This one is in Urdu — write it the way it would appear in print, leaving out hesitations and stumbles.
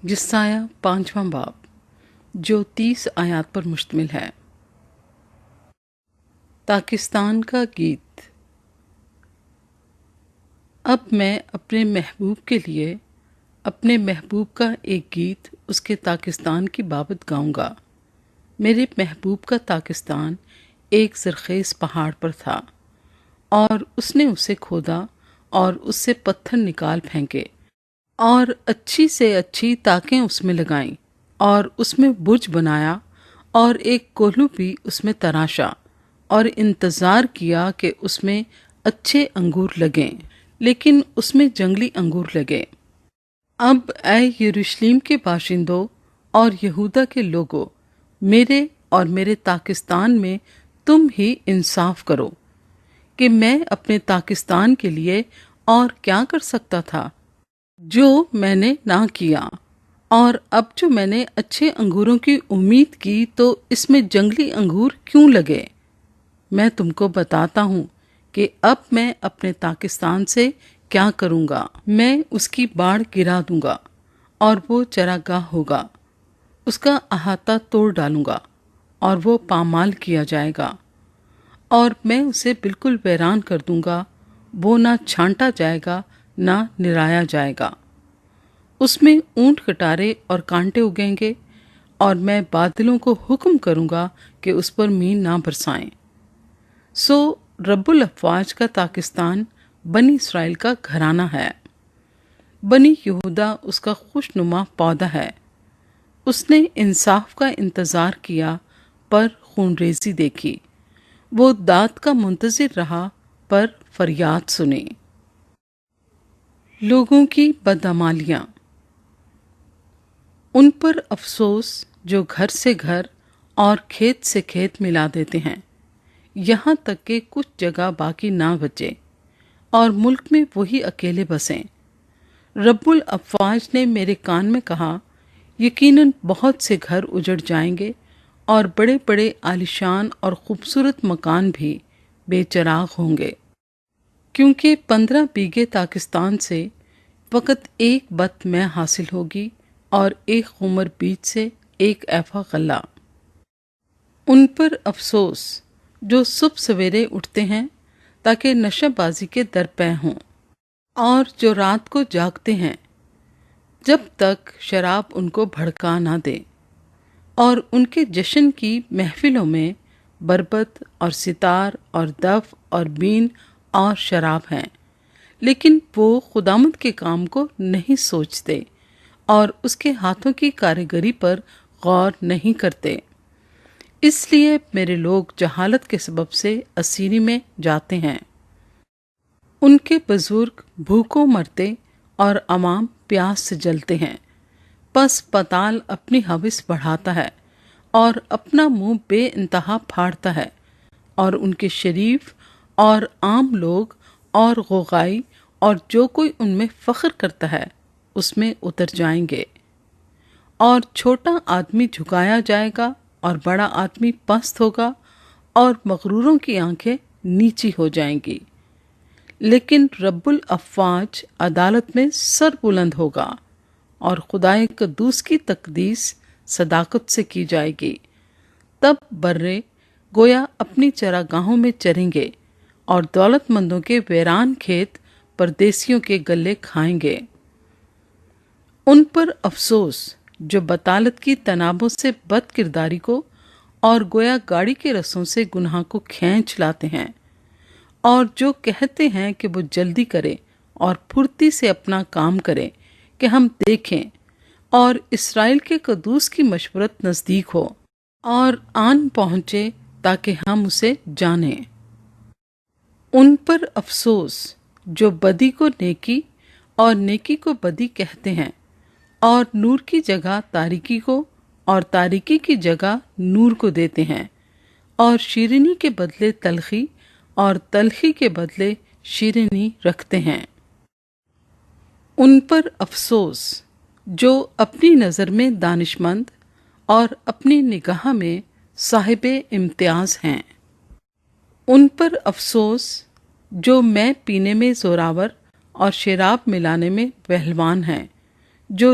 جسایہ 5واں باب جو 30 آیات پر مشتمل ہے۔ پاکستان کا گیت۔ اب میں اپنے محبوب کے لیے اپنے محبوب کا ایک گیت اس کے پاکستان کی بابت گاؤں گا۔ میرے محبوب کا پاکستان ایک زرخیز پہاڑ پر تھا اور اس نے اسے کھودا اور اس سے پتھر نکال پھینکے اور اچھی سے اچھی تاکیں اس میں لگائیں اور اس میں برج بنایا اور ایک کوہلو بھی اس میں تراشا اور انتظار کیا کہ اس میں اچھے انگور لگیں، لیکن اس میں جنگلی انگور لگے۔ اب اے یروشلم کے باشندوں اور یہودا کے لوگوں، میرے اور میرے پاکستان میں تم ہی انصاف کرو کہ میں اپنے پاکستان کے لیے اور کیا کر سکتا تھا جو میں نے نہ کیا، اور اب جو میں نے اچھے انگوروں کی امید کی تو اس میں جنگلی انگور کیوں لگے؟ میں تم کو بتاتا ہوں کہ اب میں اپنے پاکستان سے کیا کروں گا۔ میں اس کی باڑ گرا دوں گا اور وہ چراگاہ ہوگا، اس کا احاطہ توڑ ڈالوں گا اور وہ پامال کیا جائے گا، اور میں اسے بالکل ویران کر دوں گا، وہ نہ چھانٹا جائے گا نہ نرایا جائے گا۔ اس میں اونٹ کٹارے اور کانٹے اگیں گے، اور میں بادلوں کو حکم کروں گا کہ اس پر مین نہ برسائیں۔ سو رب الافواج کا پاکستان بنی اسرائیل کا گھرانہ ہے، بنی یہودا اس کا خوش نما پودا ہے۔ اس نے انصاف کا انتظار کیا پر خون ریزی دیکھی، وہ داد کا منتظر رہا پر فریاد سنی۔ لوگوں کی بدعمالیاں۔ ان پر افسوس جو گھر سے گھر اور کھیت سے کھیت ملا دیتے ہیں، یہاں تک کہ کچھ جگہ باقی نہ بچے اور ملک میں وہی اکیلے بسیں۔ رب الافواج نے میرے کان میں کہا، یقیناً بہت سے گھر اجڑ جائیں گے اور بڑے بڑے عالیشان اور خوبصورت مکان بھی بے چراغ ہوں گے، کیونکہ 15 بیگھے پاکستان سے فقط ایک بت میں حاصل ہوگی اور ایک خمر بیج سے ایک ایفا غلہ۔ ان پر افسوس جو صبح سویرے اٹھتے ہیں تاکہ نشہ بازی کے درپے ہوں، اور جو رات کو جاگتے ہیں جب تک شراب ان کو بھڑکا نہ دے، اور ان کے جشن کی محفلوں میں بربط اور ستار اور دف اور بین اور شراب ہیں، لیکن وہ خداوند کے کام کو نہیں سوچتے اور اس کے ہاتھوں کی کاریگری پر غور نہیں کرتے۔ اس لیے میرے لوگ جہالت کے سبب سے اسیری میں جاتے ہیں۔ ان کے بزرگ بھوکوں مرتے اور عوام پیاس سے جلتے ہیں، پس پتال اپنی ہوس بڑھاتا ہے اور اپنا منہ بے انتہا پھاڑتا ہے، اور ان کے شریف اور عام لوگ اور غوغائی اور جو کوئی ان میں فخر کرتا ہے اس میں اتر جائیں گے، اور چھوٹا آدمی جھکایا جائے گا اور بڑا آدمی پست ہوگا، اور مغروروں کی آنکھیں نیچی ہو جائیں گی، لیکن رب الافواج عدالت میں سر بلند ہوگا، اور خدائے قدوس کی تقدیس صداقت سے کی جائے گی۔ تب برے گویا اپنی چراگاہوں میں چریں گے، اور دولت مندوں کے ویران کھیت پردیسیوں کے گلے کھائیں گے۔ ان پر افسوس جو بطالت کی تنابوں سے بد کرداری کو اور گویا گاڑی کے رسوں سے گناہ کو کھینچ لاتے ہیں، اور جو کہتے ہیں کہ وہ جلدی کرے اور پھرتی سے اپنا کام کرے کہ ہم دیکھیں، اور اسرائیل کے قدوس کی مشورت نزدیک ہو اور آن پہنچے تاکہ ہم اسے جانیں۔ ان پر افسوس جو بدی کو نیکی اور نیکی کو بدی کہتے ہیں، اور نور کی جگہ تاریکی کو اور تاریکی کی جگہ نور کو دیتے ہیں، اور شیرینی کے بدلے تلخی اور تلخی کے بدلے شیرینی رکھتے ہیں۔ ان پر افسوس جو اپنی نظر میں دانش مند اور اپنی نگاہ میں صاحب امتیاز ہیں۔ ان پر افسوس جو میں پینے میں زوراور اور شراب ملانے میں پہلوان ہیں، جو